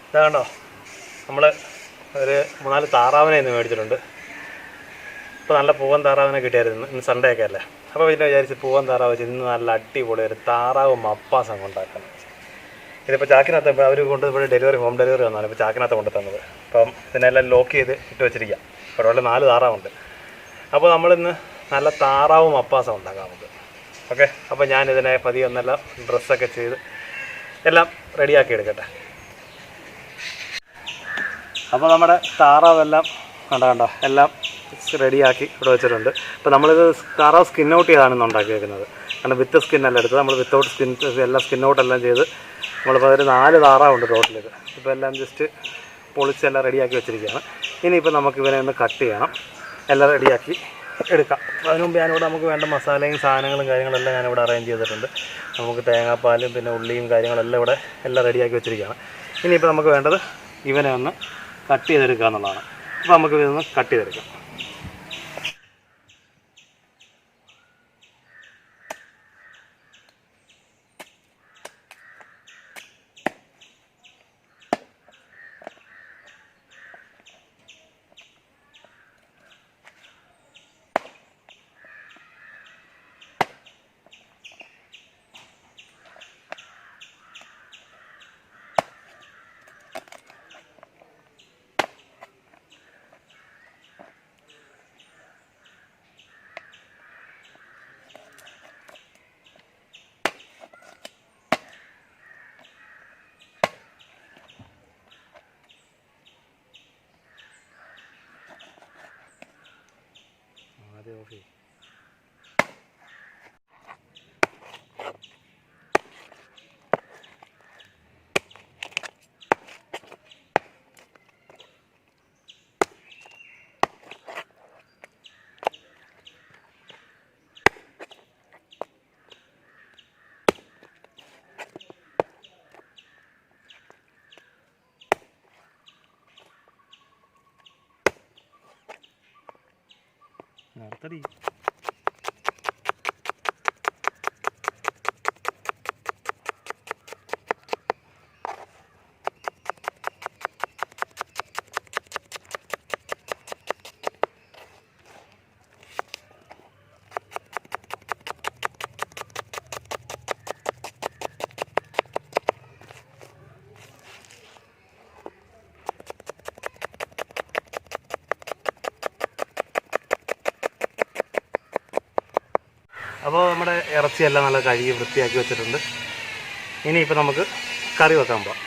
ഇതാ കണ്ടോ, നമ്മൾ ഒരു 4 താറാവിനെ ഇന്ന് മേടിച്ചിട്ടുണ്ട്. ഇപ്പോൾ നല്ല പൂവൻ താറാവിനെ കിട്ടിയായിരുന്നു. ഇന്ന് സൺഡേ ഒക്കെ അല്ലേ. അപ്പോൾ പിന്നെ വിചാരിച്ച് പൂവൻ താറാവ് വെച്ച് ഇന്ന് നല്ല അടിപൊളി ഒരു താറാവ് മപ്പാസ് അങ്ങ് ഉണ്ടാക്കാൻ. ഇതിപ്പോൾ ചാക്കിനകത്ത് അവർ കൊണ്ട് ഇവിടെ ഹോം ഡെലിവറി വന്നാണ് ഇപ്പോൾ ചാക്കിനകത്ത് കൊണ്ട് തന്നത്. അപ്പം ഇതിനെല്ലാം ലോക്ക് ചെയ്ത് ഇട്ട് വെച്ചിരിക്കാം. അവിടെ 4 താറാവുണ്ട്. അപ്പോൾ നമ്മളിന്ന് നല്ല താറാവ് മപ്പാസം ഉണ്ടാക്കാം നമുക്ക്. ഓക്കെ, അപ്പോൾ ഞാനിതിനെ പതിയെ ഒന്നെല്ലാം ഡ്രസ്സൊക്കെ ചെയ്ത് എല്ലാം റെഡിയാക്കി എടുക്കട്ടെ. അപ്പോൾ നമ്മുടെ താറാവെല്ലാം കണ്ടോ എല്ലാം റെഡിയാക്കി ഇവിടെ വെച്ചിട്ടുണ്ട്. അപ്പോൾ നമ്മളിത് താറാവ് സ്കിൻ ഔട്ട് ചെയ്താണ് ഇന്ന് ഉണ്ടാക്കി വെക്കുന്നത്. കാരണം വിത്ത് സ്കിന്നെല്ലാം എടുത്ത് നമ്മൾ വിത്തൗട്ട് സ്കിൻ എല്ലാം സ്കിൻ ഔട്ടെല്ലാം ചെയ്ത് നമ്മളിപ്പോൾ ഒരു 4 താറാവുണ്ട് ടോട്ടലിത്. ഇപ്പോൾ എല്ലാം ജസ്റ്റ് പൊളിച്ചെല്ലാം റെഡിയാക്കി വെച്ചിരിക്കുകയാണ്. ഇനിയിപ്പോൾ നമുക്ക് ഇവനെ ഒന്ന് കട്ട് ചെയ്യണം, എല്ലാം റെഡിയാക്കി എടുക്കാം. അതിന് മുമ്പ് ഞാനിവിടെ നമുക്ക് വേണ്ട മസാലയും സാധനങ്ങളും കാര്യങ്ങളെല്ലാം ഞാനിവിടെ അറേഞ്ച് ചെയ്തിട്ടുണ്ട്. നമുക്ക് തേങ്ങാപ്പാലും പിന്നെ ഉള്ളിയും കാര്യങ്ങളെല്ലാം ഇവിടെ എല്ലാം റെഡിയാക്കി വെച്ചിരിക്കുകയാണ്. ഇനിയിപ്പോൾ നമുക്ക് വേണ്ടത് ഇവനെ ഒന്ന് കട്ട് ചെയ്തെടുക്കുക എന്നുള്ളതാണ്. അപ്പോൾ നമുക്ക് ഇതൊന്ന് കട്ട് ചെയ്തെടുക്കാം. ഓഫ് ചെയ്യും. നടത്തടി. അപ്പോൾ നമ്മുടെ ഇറച്ചിയെല്ലാം നല്ല കഴുകി വൃത്തിയാക്കി വെച്ചിട്ടുണ്ട്. ഇനിയിപ്പോൾ നമുക്ക് കറി വെക്കാൻ പോകാം.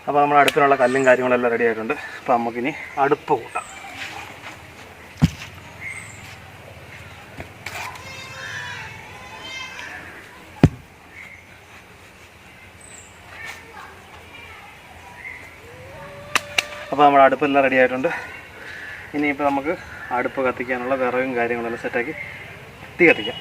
അപ്പോൾ നമ്മുടെ അടുപ്പിനുള്ള കല്ലും കാര്യങ്ങളെല്ലാം റെഡി ആയിട്ടുണ്ട്. അപ്പോൾ നമുക്കിനി അടുപ്പ് കൂട്ടാം. അപ്പോൾ നമ്മുടെ അടുപ്പെല്ലാം റെഡി ആയിട്ടുണ്ട്. ഇനിയിപ്പോൾ നമുക്ക് അടുപ്പ് കത്തിക്കാനുള്ള വിറകും കാര്യങ്ങളെല്ലാം സെറ്റാക്കി തീ കത്തിക്കാം.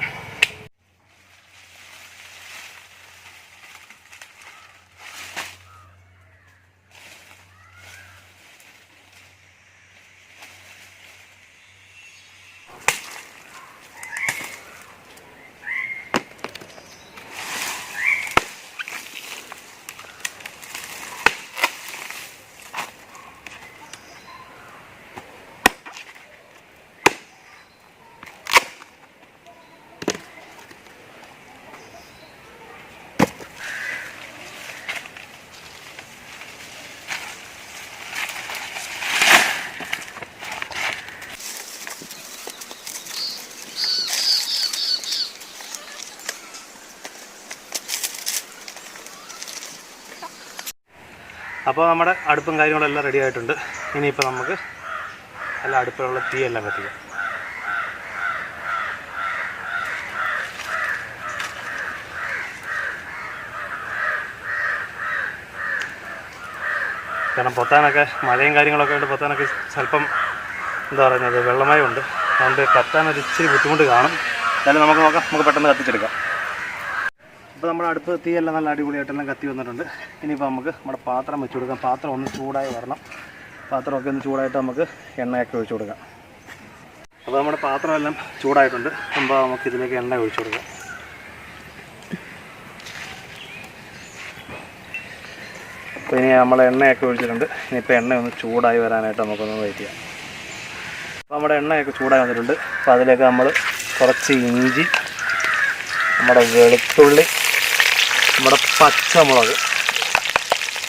അപ്പോൾ നമ്മുടെ അടുപ്പും കാര്യങ്ങളെല്ലാം റെഡി ആയിട്ടുണ്ട്. ഇനിയിപ്പോൾ നമുക്ക് എല്ലാ അടുപ്പിലുള്ള തീയെല്ലാം കത്തിക്കാം. കാരണം പൊത്താനൊക്കെ മഴയും കാര്യങ്ങളൊക്കെ ഉണ്ട്. പൊത്താനൊക്കെ സ്വല്പം എന്താ പറയുന്നത് വെള്ളമയമുണ്ട്. അതുകൊണ്ട് കത്താനൊരു ഇച്ചിരി ബുദ്ധിമുട്ട് കാണും. എന്നാലും നമുക്ക് നോക്കാം, നമുക്ക് പെട്ടെന്ന് കത്തിച്ചെടുക്കാം. അപ്പോൾ നമ്മുടെ അടുപ്പ് തീയെല്ലാം നല്ല അടിപൊളിയായിട്ടെല്ലാം കത്തി വന്നിട്ടുണ്ട്. ഇനിയിപ്പോൾ നമുക്ക് നമ്മുടെ പാത്രം വെച്ച് കൊടുക്കാം. പാത്രം ഒന്ന് ചൂടായി വരണം. പാത്രമൊക്കെ ഒന്ന് ചൂടായിട്ട് നമുക്ക് എണ്ണയൊക്കെ ഒഴിച്ചു കൊടുക്കാം. അപ്പോൾ നമ്മുടെ പാത്രമെല്ലാം ചൂടായിട്ടുണ്ട്. അപ്പോൾ നമുക്ക് ഇതിലേക്ക് എണ്ണ ഒഴിച്ചു കൊടുക്കാം. അപ്പോൾ ഇനി നമ്മൾ എണ്ണയൊക്കെ ഒഴിച്ചിട്ടുണ്ട്. ഇനിയിപ്പോൾ എണ്ണ ഒന്ന് ചൂടായി വരാനായിട്ട് നമുക്കൊന്ന് വെയിറ്റ് ചെയ്യാം. അപ്പോൾ നമ്മുടെ എണ്ണയൊക്കെ ചൂടായി വന്നിട്ടുണ്ട്. അപ്പോൾ അതിലേക്ക് നമ്മൾ കുറച്ച് ഇഞ്ചി, നമ്മുടെ വെളുത്തുള്ളി, നമ്മുടെ പച്ചമുളക്,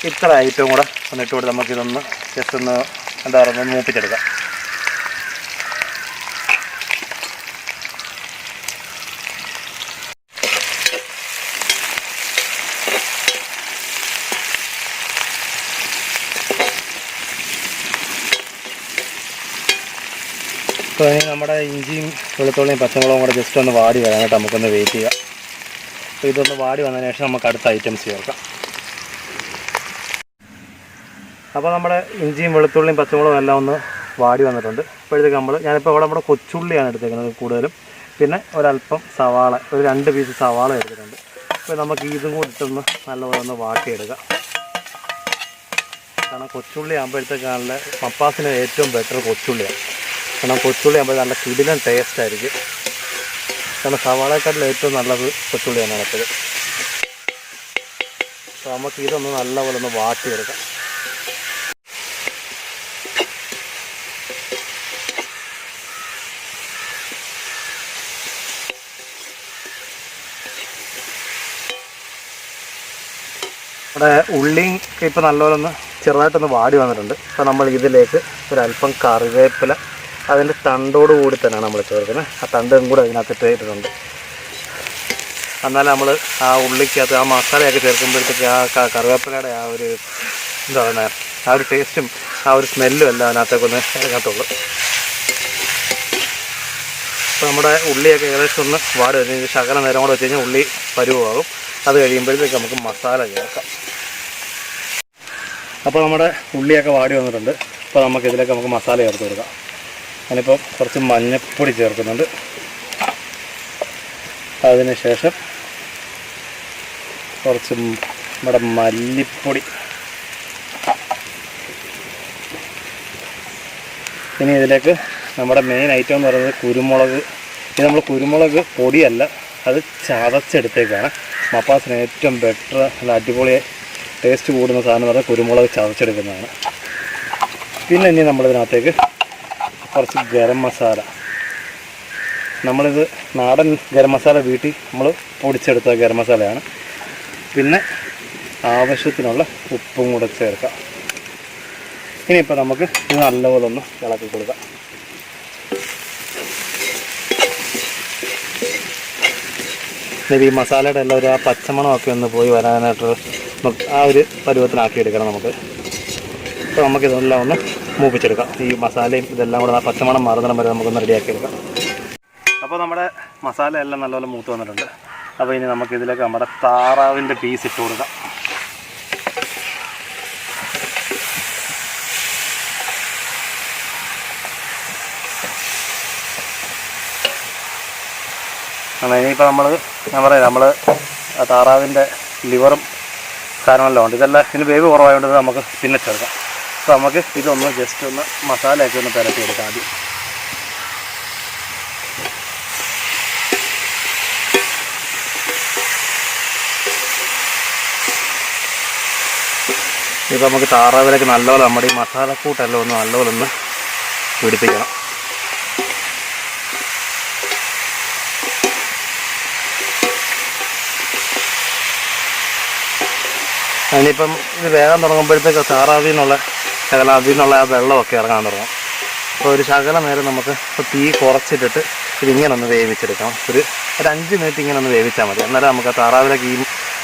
ഇത്ര ഐറ്റവും കൂടെ ഒന്നിട്ട് കൊടുത്ത് നമുക്കിതൊന്ന് ജസ്റ്റ് ഒന്ന് എന്താ പറയുക മൂപ്പിച്ചെടുക്കാം. അപ്പോൾ ഇനി നമ്മുടെ ഇഞ്ചിയും വെളുത്തുള്ളിയും പച്ചമുളകും കൂടെ ജസ്റ്റ് ഒന്ന് വാടി വരാനായിട്ട് നമുക്കൊന്ന് വെയിറ്റ് ചെയ്യാം. അപ്പോൾ ഇതൊന്ന് വാടി വന്നതിന് ശേഷം നമുക്ക് അടുത്ത ഐറ്റംസ് ചേർക്കാം. അപ്പോൾ നമ്മുടെ ഇഞ്ചിയും വെളുത്തുള്ളിയും പച്ചമുളകും എല്ലാം ഒന്ന് വാടി വന്നിട്ടുണ്ട്. അപ്പോഴത്തേക്ക് ഞാനിപ്പോൾ ഇവിടെ നമ്മുടെ കൊച്ചുള്ളിയാണ് എടുത്തേക്കുന്നത് കൂടുതലും. പിന്നെ ഒരല്പം സവാള, ഒരു 2 പീസ് സവാള എടുത്തിട്ടുണ്ട്. അപ്പോൾ നമുക്ക് ഇതും കൂടി ഇട്ടൊന്ന് നല്ലപോലെ ഒന്ന് വാട്ടിയെടുക്കാം. കാരണം കൊച്ചുള്ളി ആകുമ്പോഴത്തേക്ക് നല്ല മപ്പാസിന് ഏറ്റവും ബെറ്റർ കൊച്ചുള്ളിയാണ്. കാരണം കൊച്ചുള്ളി ആകുമ്പോൾ നല്ല കിടിലൻ ടേസ്റ്റ് ആയിരിക്കും. കാരണം സവാളക്കാട്ടിൽ ഏറ്റവും നല്ലത് കൊച്ചുള്ളിയാണ് എപ്പോഴും. അപ്പോൾ നമുക്ക് ഇതൊന്ന് നല്ലപോലെ ഒന്ന് വാട്ടിയെടുക്കാം. നമ്മുടെ ഉള്ളിയും ഇപ്പോൾ നല്ലപോലെ ഒന്ന് ചെറുതായിട്ടൊന്ന് വാടി വന്നിട്ടുണ്ട്. അപ്പോൾ നമ്മൾ ഇതിലേക്ക് ഒരല്പം കറിവേപ്പില അതിൻ്റെ തണ്ടോട് കൂടി തന്നെയാണ് നമ്മൾ ചേർക്കുന്നത്. ആ തണ്ടും കൂടെ അതിനകത്ത് ഇട്ടിട്ടുണ്ട്. എന്നാലും നമ്മൾ ആ ഉള്ളിക്കകത്ത് ആ മസാലയൊക്കെ ചേർക്കുമ്പോഴത്തേക്ക് ആ കറിവേപ്പിലയുടെ ആ ഒരു എന്താ പറയുക ആ ഒരു ടേസ്റ്റും ആ ഒരു സ്മെല്ലും എല്ലാം അതിനകത്തേക്കൊന്ന് ഇറങ്ങത്തുള്ളൂ. അപ്പോൾ നമ്മുടെ ഉള്ളിയൊക്കെ ഏകദേശം ഒന്ന് വാടി കഴിഞ്ഞ് ശകലം നേരം കൂടെ വെച്ച് കഴിഞ്ഞാൽ ഉള്ളി പരുവാകും. അത് കഴിയുമ്പോഴത്തേക്ക് നമുക്ക് മസാല ചേർക്കാം. അപ്പോൾ നമ്മുടെ ഉള്ളിയൊക്കെ വാടി വന്നിട്ടുണ്ട്. അപ്പോൾ നമുക്കിതിലേക്ക് നമുക്ക് മസാല ചേർത്ത് കൊടുക്കാം. ഞാനിപ്പോൾ കുറച്ച് മഞ്ഞൾപ്പൊടി ചേർക്കുന്നുണ്ട്. അതിനുശേഷം കുറച്ച് നമ്മുടെ മല്ലിപ്പൊടി, ഇനി ഇതിലേക്ക് നമ്മുടെ മെയിൻ ഐറ്റം എന്ന് പറയുന്നത് കുരുമുളക്. ഇത് നമ്മൾ കുരുമുളക് പൊടിയല്ല, അത് ചതച്ചെടുത്തേക്കാണ്. മപ്പാസിന് ഏറ്റവും ബെറ്റർ നല്ല അടിപൊളി ടേസ്റ്റ് കൂടുന്ന സാധനം എന്ന് പറഞ്ഞാൽ കുരുമുളക് ചതച്ചെടുക്കുന്നതാണ്. പിന്നെ ഇനി നമ്മളിതിനകത്തേക്ക് കുറച്ച് ഗരം മസാല, നമ്മളിത് നാടൻ ഗരം മസാല വീട്ടിൽ നമ്മൾ പൊടിച്ചെടുത്ത ഗരം മസാലയാണ്. പിന്നെ ആവശ്യത്തിനുള്ള ഉപ്പും കൂടെ ചേർക്കാം. ഇനിയിപ്പോൾ നമുക്ക് ഇത് നല്ലപോലെ ഒന്ന് ഇളക്കി കൊടുക്കാം. ഈ മസാലയുടെ എല്ലാം ഒരു ആ പച്ചമണമൊക്കെ ഒന്ന് പോയി വരാനായിട്ട് ആ ഒരു പരുവത്തിനാക്കി എടുക്കണം നമുക്ക്. അപ്പോൾ നമുക്കിതെല്ലാം ഒന്ന് മൂപ്പിച്ചെടുക്കാം. ഈ മസാലയും ഇതെല്ലാം കൂടെ ആ പച്ചമണം മാറുന്നിടം വരെ നമുക്കൊന്ന് റെഡിയാക്കി എടുക്കാം. അപ്പോൾ നമ്മുടെ മസാല എല്ലാം നല്ലപോലെ മൂത്ത് വന്നിട്ടുണ്ട്. അപ്പോൾ ഇനി നമുക്കിതിലേക്ക് നമ്മുടെ താറാവിൻ്റെ പീസ് ഇട്ട് കൊടുക്കാം. ഇനിയിപ്പോൾ ഞാൻ പറയാം നമ്മൾ താറാവിൻ്റെ ലിവറും സാധനമെല്ലാം ഉണ്ട്. ഇതെല്ലാം ഇതിന് വേവ് കുറവായതുകൊണ്ട് നമുക്ക് പിന്നെ ചേർക്കാം. അപ്പോൾ നമുക്ക് ഇതൊന്ന് ജസ്റ്റ് ഒന്ന് മസാലയൊക്കെ ഒന്ന് പുരട്ടിയെടുക്കാം ആദ്യം. ഇപ്പോൾ നമുക്ക് താറാവിലേക്ക് നല്ലപോലെ നമ്മുടെ ഈ മസാലക്കൂട്ടെല്ലാം ഒന്ന് നല്ലപോലെ ഒന്ന് പിടിപ്പിക്കണം. അതിനിപ്പം ഇത് വേഗം തുടങ്ങുമ്പോഴത്തേക്ക് താറാവിൽ നിന്നുള്ള ആ വെള്ളമൊക്കെ ഇറങ്ങാൻ തുടങ്ങും. അപ്പോൾ ഒരു ശകലം നേരം നമുക്ക് തീ കുറച്ചിട്ടിട്ട് ഇതിങ്ങനെ ഒന്ന് വേവിച്ചെടുക്കണം. ഒരു 5 മിനിറ്റ് ഇങ്ങനെ ഒന്ന് വേവിച്ചാൽ മതി. എന്നാലും നമുക്ക് താറാവിലേക്ക് ഈ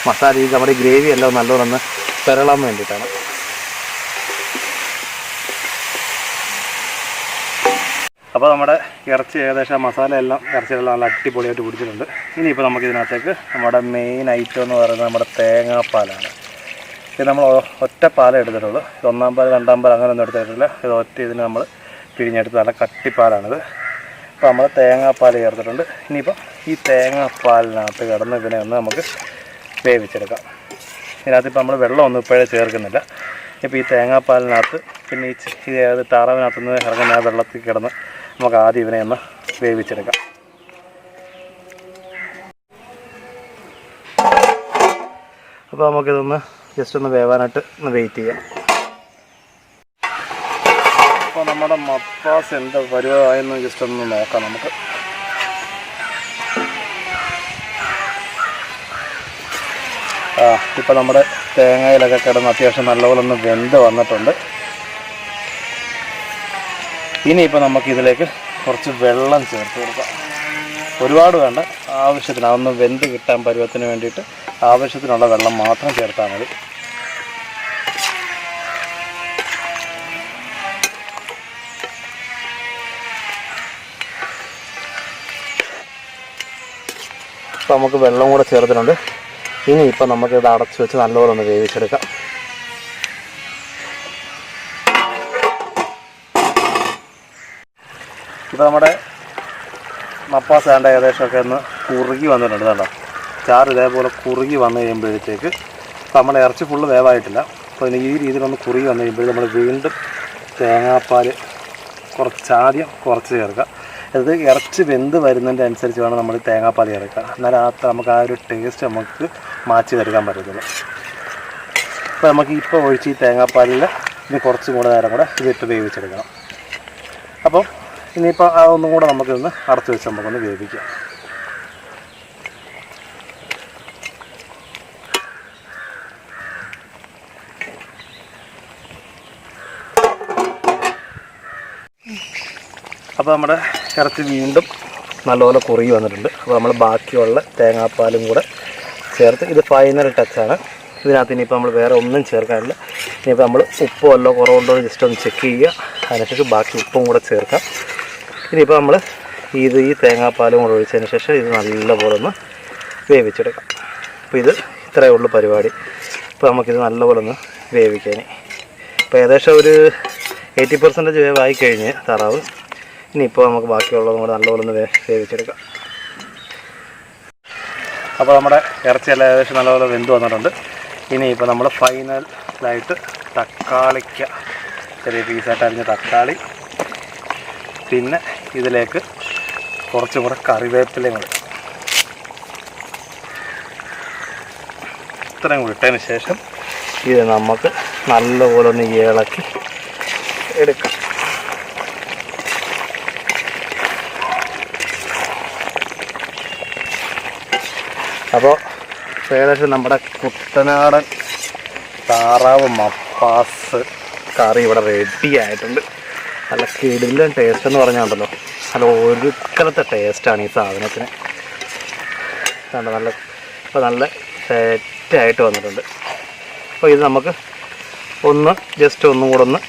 മസാല നമ്മുടെ ഗ്രേവി എല്ലാം നല്ലോണം ഒന്ന് പെരളാൻ വേണ്ടിയിട്ടാണ്. അപ്പോൾ നമ്മുടെ ഇറച്ചി ഏകദേശം മസാല എല്ലാം ഇറച്ചിയെല്ലാം നല്ല അടിപൊളിയായിട്ട് പിടിച്ചിട്ടുണ്ട്. ഇനിയിപ്പോൾ നമുക്കിതിനകത്തേക്ക് നമ്മുടെ മെയിൻ ഐറ്റം എന്ന് പറയുന്നത് നമ്മുടെ തേങ്ങാപ്പാലാണ്. ഇത് നമ്മൾ ഒറ്റ പാലേ എടുത്തിട്ടുള്ളൂ. 1-ാം പാൽ 2-ാം പാൽ അങ്ങനെയൊന്നും എടുത്തിട്ടില്ല. ഇത് ഒറ്റ ഇതിന് നമ്മൾ പിഴിഞ്ഞെടുത്ത് നല്ല കട്ടിപ്പാലാണിത്. അപ്പോൾ നമ്മൾ തേങ്ങാപ്പാൽ ചേർത്തിട്ടുണ്ട്. ഇനിയിപ്പോൾ ഈ തേങ്ങാപ്പാലിനകത്ത് കിടന്ന് ഇതിനെ ഒന്ന് നമുക്ക് വേവിച്ചെടുക്കാം. ഇതിനകത്ത് ഇപ്പോൾ നമ്മൾ വെള്ളമൊന്നും ഇപ്പോഴേ ചേർക്കുന്നില്ല. ഇപ്പോൾ ഈ തേങ്ങാപ്പാലിനകത്ത് പിന്നെ ഈ താറാവിനകത്ത് നിന്ന് ഇറങ്ങുന്ന വെള്ളത്തിൽ കിടന്ന് നമുക്ക് ആദ്യം ഇവനെ ഒന്ന് വേവിച്ചെടുക്കാം. അപ്പോൾ നമുക്കിതൊന്ന് ജസ്റ്റ് ഒന്ന് വേവാനായിട്ട് ഒന്ന് വെയിറ്റ് ചെയ്യാം. അപ്പോൾ നമ്മുടെ മപ്പാസ് എന്താ പരുവമായെന്ന് ജസ്റ്റ് ഒന്ന് നോക്കാം നമുക്ക്. ഇപ്പോൾ നമ്മുടെ തേങ്ങയിലൊക്കെ കിടന്ന് അത്യാവശ്യം നല്ലപോലെ ഒന്ന് വെന്ത് വന്നിട്ടുണ്ട്. ഇനിയിപ്പോൾ നമുക്കിതിലേക്ക് കുറച്ച് വെള്ളം ചേർത്ത് കൊടുക്കാം. ഒരുപാട് വേണ്ട, ആവശ്യത്തിന് അതൊന്ന് വെന്ത് കിട്ടാൻ പരുവത്തിന് വേണ്ടിയിട്ട് ആവശ്യത്തിനുള്ള വെള്ളം മാത്രം ചേർത്താൽ മതി. അപ്പോൾ നമുക്ക് വെള്ളം കൂടെ ചേർത്തിട്ടുണ്ട്. ഇനിയിപ്പോൾ നമുക്കിത് അടച്ചു വെച്ച് നല്ലപോലെ ഒന്ന് വേവിച്ചെടുക്കാം. ഇപ്പോൾ നമ്മുടെ മപ്പാസ് വേണ്ട ഏകദേശമൊക്കെ ഒന്ന് കുറുകി വന്നിട്ടുണ്ട്. കേട്ടോ, ചാറ് ഇതേപോലെ കുറുകി വന്നു കഴിയുമ്പോഴത്തേക്ക് ഇപ്പോൾ നമ്മുടെ ഇറച്ചി ഫുള്ള് വേവായിട്ടില്ല. അപ്പോൾ ഈ രീതിയിലൊന്ന് കുറുകി വന്നു കഴിയുമ്പോൾ നമ്മൾ വീണ്ടും തേങ്ങാപ്പാൽ ആദ്യം കുറച്ച് ചേർക്കുക. അത് ഇറച്ചി വെന്ത് വരുന്നതിൻ്റെ അനുസരിച്ച് വേണം നമ്മൾ തേങ്ങാപ്പാൽ ചേർക്കുക. എന്നാൽ നമുക്ക് ആ ഒരു ടേസ്റ്റ് നമുക്ക് മാറ്റി എടുക്കാൻ പറ്റത്തുള്ളൂ. അപ്പോൾ നമുക്ക് ഇപ്പോൾ ഒഴിച്ച് ഈ തേങ്ങാപ്പാലിൽ ഇനി കുറച്ചും കൂടെ നേരം കൂടെ ഇതിട്ട് വേവിച്ചെടുക്കണം. അപ്പം ഇനിയിപ്പോൾ അതൊന്നും കൂടെ നമുക്കിന്ന് അടച്ചു വെച്ച് നമുക്കൊന്ന് വേവിക്കാം. അപ്പോൾ നമ്മുടെ ഇറച്ചി വീണ്ടും നല്ലപോലെ കുറുകി വന്നിട്ടുണ്ട്. അപ്പോൾ നമ്മൾ ബാക്കിയുള്ള തേങ്ങാപ്പാലും കൂടെ ചേർത്ത് ഇത് ഫൈനൽ ടച്ചാണ്. ഇതിനകത്ത് ഇനിയിപ്പോൾ നമ്മൾ വേറെ ഒന്നും ചേർക്കാനില്ല. ഇനിയിപ്പോൾ നമ്മൾ ഉപ്പോ വല്ലോ കുറവുണ്ടോ ജസ്റ്റ് ഒന്ന് ചെക്ക് ചെയ്യുക. അതിനുശേഷം ബാക്കി ഉപ്പും കൂടെ ചേർക്കാം. ഇനിയിപ്പോൾ നമ്മൾ ഈ തേങ്ങാപ്പാലും കൂടെ ഒഴിച്ചതിന് ശേഷം ഇത് നല്ലപോലെ ഒന്ന് വേവിച്ചെടുക്കാം. അപ്പോൾ ഇത് ഇത്രയേ ഉള്ളൂ പരിപാടി. ഇപ്പോൾ നമുക്കിത് നല്ലപോലെ ഒന്ന് വേവിക്കാൻ. ഇപ്പോൾ ഏകദേശം ഒരു 80% വേവായി കഴിഞ്ഞ് താറാവ്. ഇനിയിപ്പോൾ നമുക്ക് ബാക്കിയുള്ളതും കൂടെ നല്ലപോലെ ഒന്ന് വേവിച്ചെടുക്കാം. അപ്പോൾ നമ്മുടെ ഇറച്ചിയെല്ലാം ഏകദേശം നല്ലപോലെ വെന്ത് വന്നിട്ടുണ്ട്. ഇനിയിപ്പോൾ നമ്മൾ ഫൈനലായിട്ട് തക്കാളിക്ക ചെറിയ പീസായിട്ട് അരിഞ്ഞ തക്കാളി, പിന്നെ ഇതിലേക്ക് കുറച്ചും കൂടെ കറിവേപ്പിലയും കൂടെ ഇത്രയും കൂടി ഇട്ടതിന് ശേഷം ഇത് നമുക്ക് നല്ലപോലെ ഒന്ന് ഇളക്കി എടുക്കാം. അപ്പോൾ ഏകദേശം നമ്മുടെ കുട്ടനാടൻ താറാവ് മപ്പാസ് കറി ഇവിടെ റെഡി ആയിട്ടുണ്ട്. നല്ല കിടിലൻ ടേസ്റ്റ് എന്ന് പറഞ്ഞാണ്ടല്ലോ, നല്ല ഒരുക്കലത്തെ ടേസ്റ്റാണ് ഈ സാധനത്തിന്. നല്ല സെറ്റായിട്ട് വന്നിട്ടുണ്ട്. അപ്പോൾ ഇത് നമുക്ക് ഒന്നും കൂടെ ഒന്ന്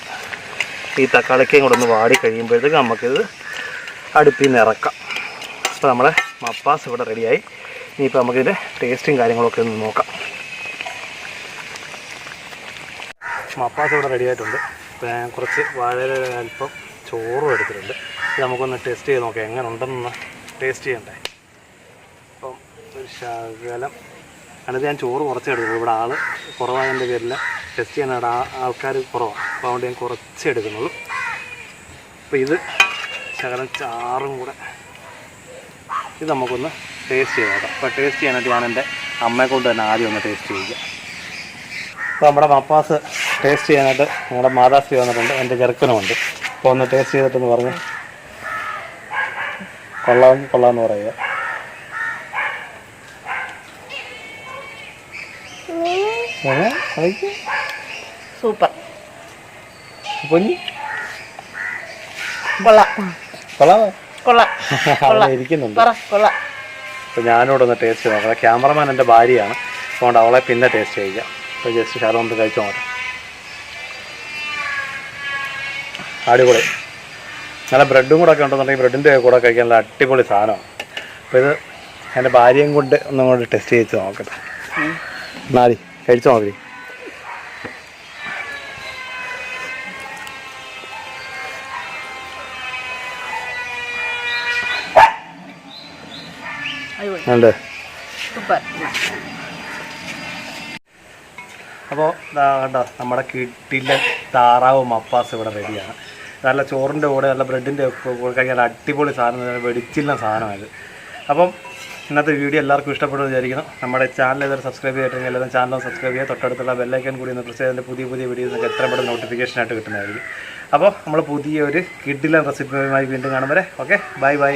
ഈ തക്കാളിക്കയും കൂടെ ഒന്ന് വാടി കഴിയുമ്പോഴത്തേക്ക് നമുക്കിത് അടുപ്പിൽ നിന്ന് ഇറക്കാം. അപ്പോൾ നമ്മുടെ മപ്പാസ് ഇവിടെ റെഡിയായി. ഇനിയിപ്പോൾ നമുക്കിതിൻ്റെ ടേസ്റ്റും കാര്യങ്ങളൊക്കെ ഒന്ന് നോക്കാം. മപ്പാസ് ഇവിടെ റെഡി ആയിട്ടുണ്ട്. ഇപ്പോൾ ഞാൻ കുറച്ച് വാഴയില അല്പം ചോറും എടുത്തിട്ടുണ്ട്. ഇത് നമുക്കൊന്ന് ടെസ്റ്റ് ചെയ്ത് നോക്കാം എങ്ങനെ ഉണ്ടെന്ന് ടേസ്റ്റ് ചെയ്യണ്ടേ. അപ്പം ഒരു ശകലം അതിനകത്ത് ഞാൻ ചോറ് കുറച്ച് എടുക്കുന്നത്. ഇവിടെ ആൾ കുറവായതിൻ്റെ പേരിൽ ടെസ്റ്റ് ചെയ്യാനായിട്ട് ആൾക്കാർ കുറവാണ്. അപ്പോൾ അതുകൊണ്ട് ഞാൻ കുറച്ച് എടുക്കുന്നുള്ളൂ. അപ്പോൾ ഇത് ശകലം ചാറും കൂടെ ഇത് നമുക്കൊന്ന് ടേസ്റ്റ് ചെയ്ത് നോക്കാം. അപ്പോൾ ടേസ്റ്റ് ചെയ്യാനായിട്ട് ഞാൻ എൻ്റെ അമ്മയെ കൊണ്ട് തന്നെ ആദ്യം ഒന്ന് ടേസ്റ്റ് ചെയ്യിക്കാം. അപ്പോൾ നമ്മുടെ മപ്പാസ് ടേസ്റ്റ് ചെയ്യാനായിട്ട് നമ്മുടെ മാതാശ്രീ വന്നിട്ടുണ്ട്, എൻ്റെ ചെറുക്കനുമുണ്ട്. അപ്പോൾ ഒന്ന് ടേസ്റ്റ് ചെയ്തിട്ടൊന്ന് പറഞ്ഞ് കൊള്ളാമെന്ന് പറയുക. സൂപ്പർ, ഇരിക്കുന്നുണ്ട്. അപ്പോൾ ഞാനോടൊന്ന് ടേസ്റ്റ് ചെയ്ത് നോക്കാം. ക്യാമറമാൻ എൻ്റെ ഭാര്യയാണ്, അതുകൊണ്ട് അവളെ പിന്നെ ടേസ്റ്റ് ചെയ്യിക്കാം. അപ്പോൾ ജസ്റ്റ് ഷാറോ ഒന്ന് കഴിച്ചു നോക്കാം. അടിപൊളി. നല്ല ബ്രെഡും കൂടെ ഒക്കെ ഉണ്ടെന്നുണ്ടെങ്കിൽ ബ്രെഡിൻ്റെ കൂടെ കഴിക്കാൻ നല്ല അടിപൊളി സാധനമാണ്. അപ്പോൾ ഇത് എൻ്റെ ഭാര്യയും കൊണ്ട് ഒന്നും കൂടെ ടെസ്റ്റ് ചെയ്ത് നോക്കട്ടെ. നാടി കഴിച്ചു നോക്കി. ഉണ്ട്. അപ്പോൾ കണ്ടോ നമ്മുടെ കിട്ടിലെ താറാവ് മപ്പാസ് ഇവിടെ റെഡിയാണ്. നല്ല ചോറിൻ്റെ കൂടെ നല്ല ബ്രെഡിൻ്റെ ഒക്കെ കഴിഞ്ഞാൽ അടിപൊളി സാധനം, വെടിച്ചില്ല സാധനമായത്. അപ്പം ഇന്നത്തെ വീഡിയോ എല്ലാവർക്കും ഇഷ്ടപ്പെടുമെന്ന് വിചാരിക്കുന്നു. നമ്മുടെ ചാനൽ ഇതുവരെ സബ്സ്ക്രൈബ് ചെയ്തിട്ടുണ്ടെങ്കിൽ എല്ലാവരും ചാനൽ സബ്സ്ക്രൈബ് ചെയ്യുക. തൊട്ടടുത്തുള്ള ബെല്ലൈക്കൻ കൂടി ഒന്ന് പ്രസ് ചെയ്ത് അതിൻ്റെ പുതിയ പുതിയ വീഡിയോസ് നിങ്ങൾക്ക് എത്ര പെട്ടെന്ന് നോട്ടിഫിക്കേഷനായിട്ട് കിട്ടുന്നതായിരിക്കും. അപ്പോൾ നമ്മൾ പുതിയൊരു കിഡിലൻ റെസിപ്പിയുമായി വീണ്ടും കാണും വരെ ഓക്കെ, ബൈ ബൈ.